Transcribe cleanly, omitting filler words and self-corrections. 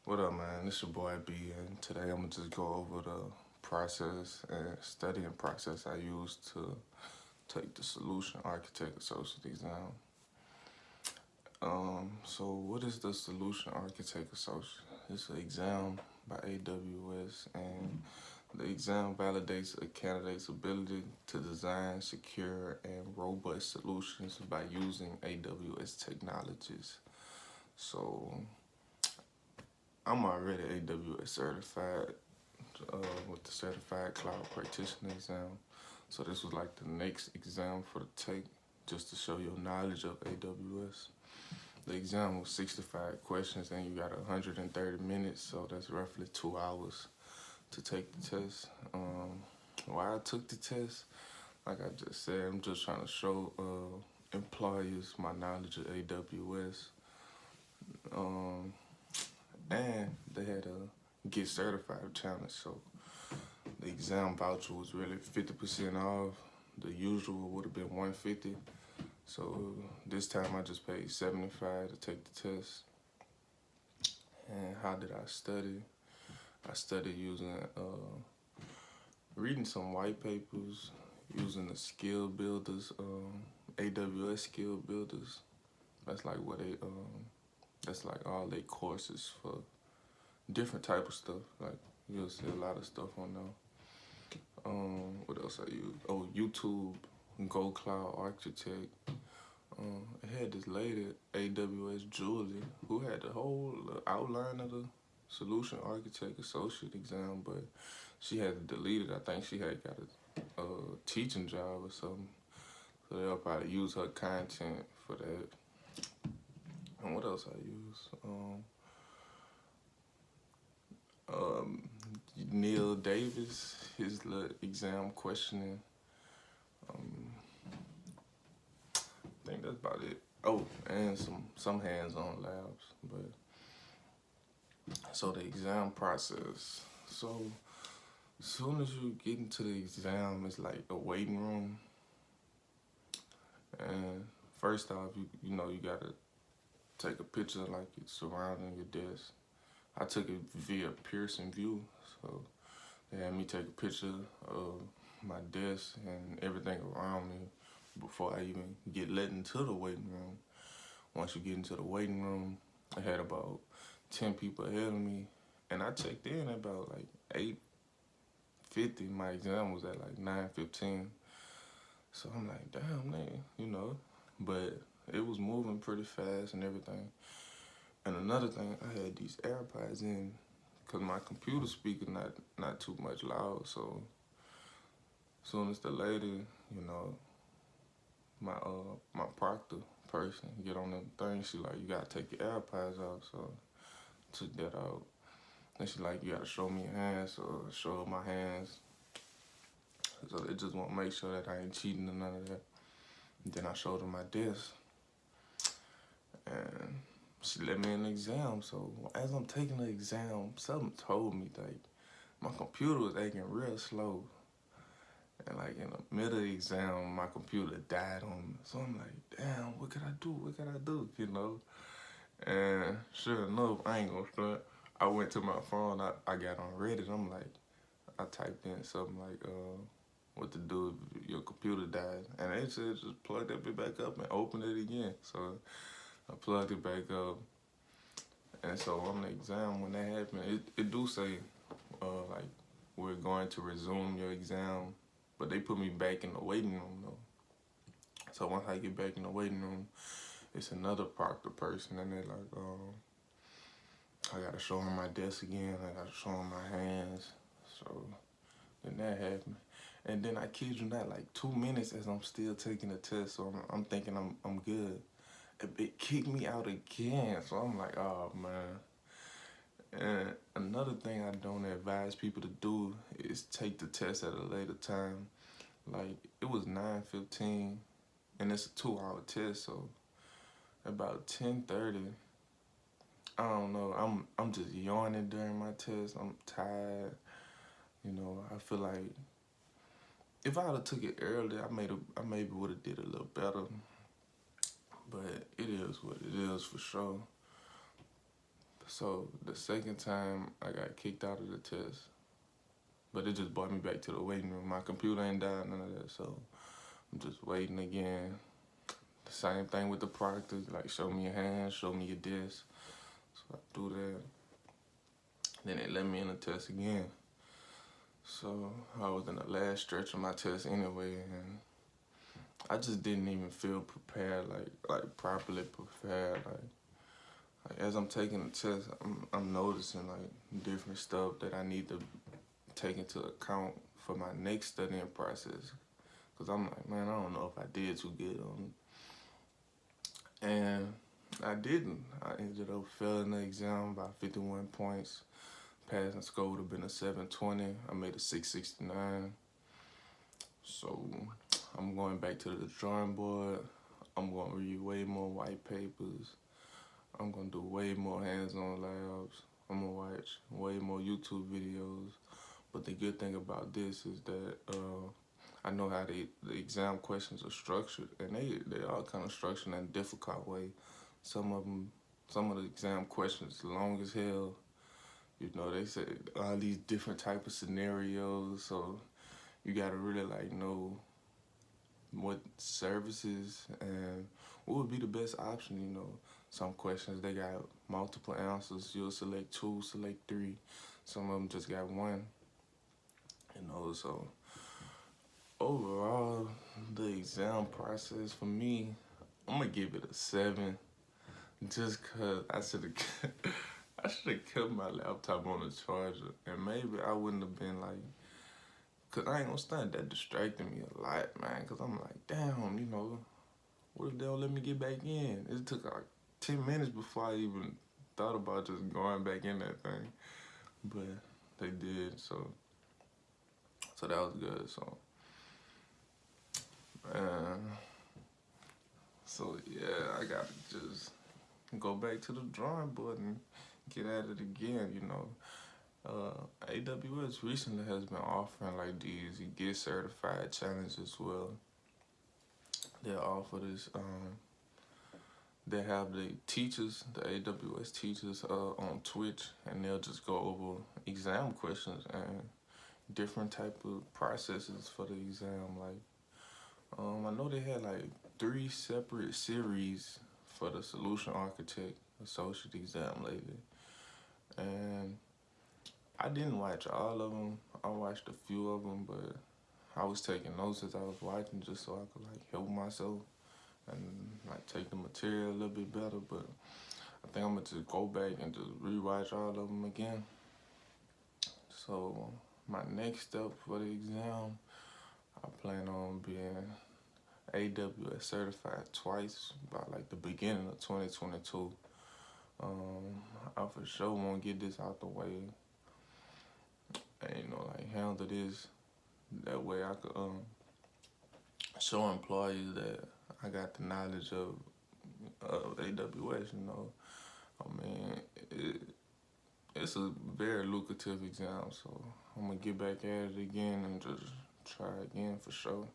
What up, man? It's your boy B, and today I'm gonna just go over the process and studying process I used to take the Solution Architect Associate exam. So what is the Solution Architect Associate? It's an exam by AWS, and the exam validates a candidate's ability to design secure and robust solutions by using AWS technologies. So I'm already AWS certified with the Certified Cloud Practitioner exam. So this was like the next exam for the take, just to show your knowledge of AWS. The exam was 65 questions and you got 130 minutes, so that's roughly 2 hours to take the test. Why I took the test, like I just said, I'm just trying to show employers my knowledge of AWS. And they had a get certified challenge, so the exam voucher was really 50% off. The usual would have been $150. So this time I just paid $75 to take the test. And how did I study? I studied using reading some white papers, using the skill builders, AWS skill builders. That's like what they that's like all their courses for different type of stuff. Like you'll see a lot of stuff on there. What else I use? Oh, YouTube, Go Cloud Architect. It had this lady, AWS Julie, who had the whole outline of the Solution Architect Associate exam, but she had to delete it. I think she had got a teaching job or something. So they'll probably use her content for that. And what else I use? Neil Davis, his little exam questioning. I think that's about it. Oh, and some hands-on labs. But so the exam process. So as soon as you get into the exam, it's like a waiting room. And first off, you know you gotta take a picture like it's surrounding your desk. I took it via Pearson View, so they had me take a picture of my desk and everything around me before I even get let into the waiting room. Once you get into the waiting room, I had about 10 people ahead of me, and I checked in at about like 8:50. My exam was at like 9:15. So I'm like, damn, man, but it was moving pretty fast and everything. And another thing, I had these AirPods in because my computer speaker not too much loud. So as soon as the lady, my proctor person get on the thing, she like, you gotta take your AirPods off. So I took that out. And she like, you gotta show me your hands. So I showed my hands. So they just want to make sure that I ain't cheating or none of that. And then I showed her my desk. And she let me in the exam. So as I'm taking the exam, something told me like my computer was acting real slow. And like in the middle of the exam, my computer died on me. So I'm like, damn, what can I do? What can I do? And sure enough, I ain't gonna front. I went to my phone, I got on Reddit. I'm like, I typed in something like, what to do if your computer dies. And they said just plug that bit back up and open it again. So I plugged it back up. And so on the exam, when that happened, it do say, like, we're going to resume your exam. But they put me back in the waiting room, though. So once I get back in the waiting room, it's another proctor person. And they're like, I got to show them my desk again. I got to show them my hands. So then that happened. And then I kid you not, like 2 minutes as I'm still taking the test, so I'm thinking I'm good. It kicked me out again, so I'm like, oh man. And another thing I don't advise people to do is take the test at a later time. Like it was 9:15, and it's a 2-hour test, so about 10:30. I don't know. I'm just yawning during my test. I'm tired. I feel like if I would have took it earlier, I maybe would have did a little better. But it is what it is for sure. So the second time I got kicked out of the test, but it just brought me back to the waiting room. My computer ain't died, none of that, so I'm just waiting again. The same thing with the proctor, like show me your hand, show me your disc. So I do that. Then they let me in the test again. So I was in the last stretch of my test anyway, and I just didn't even feel prepared, like properly prepared. Like as I'm taking the test, I'm noticing like different stuff that I need to take into account for my next studying process. Cause I'm like, man, I don't know if I did too good on it. And I didn't. I ended up failing the exam by 51 points. Passing score would have been a 720. I made a 669. So I'm going back to the drawing board. I'm going to read way more white papers. I'm going to do way more hands-on labs. I'm going to watch way more YouTube videos. But the good thing about this is that I know how the exam questions are structured, and they are kind of structured in a difficult way. Some of the exam questions long as hell. You know, they say all these different type of scenarios, so you gotta really like know what services and what would be the best option. You know, some questions they got multiple answers. You'll select 2, select 3. Some of them just got 1. You know, so overall, the exam process for me, I'm gonna give it a 7, just cause I should have kept my laptop on the charger, and maybe I wouldn't have been like, cause I ain't gonna stand that distracted me a lot, man. Cause I'm like, damn, you know, what if they don't let me get back in? It took like 10 minutes before I even thought about just going back in that thing, but they did, so that was good. So, man, so yeah, I gotta just go back to the drawing board and get at it again, you know. AWS recently has been offering like these Get Certified challenges as well. They offer this, they have the teachers, the AWS teachers on Twitch, and they'll just go over exam questions and different type of processes for the exam. Like, I know they had like 3 separate series for the Solution Architect Associate exam lately. And I didn't watch all of them. I watched a few of them, but I was taking notes as I was watching just so I could like help myself and like take the material a little bit better. But I think I'm gonna just go back and just rewatch all of them again. So my next step for the exam, I plan on being AWS certified twice by like the beginning of 2022. I for sure want to get this out the way and, you know, like handle this. That way I could show employees that I got the knowledge of AWS, you know. I mean, it's a very lucrative exam, so I'm gonna get back at it again and just try again for sure.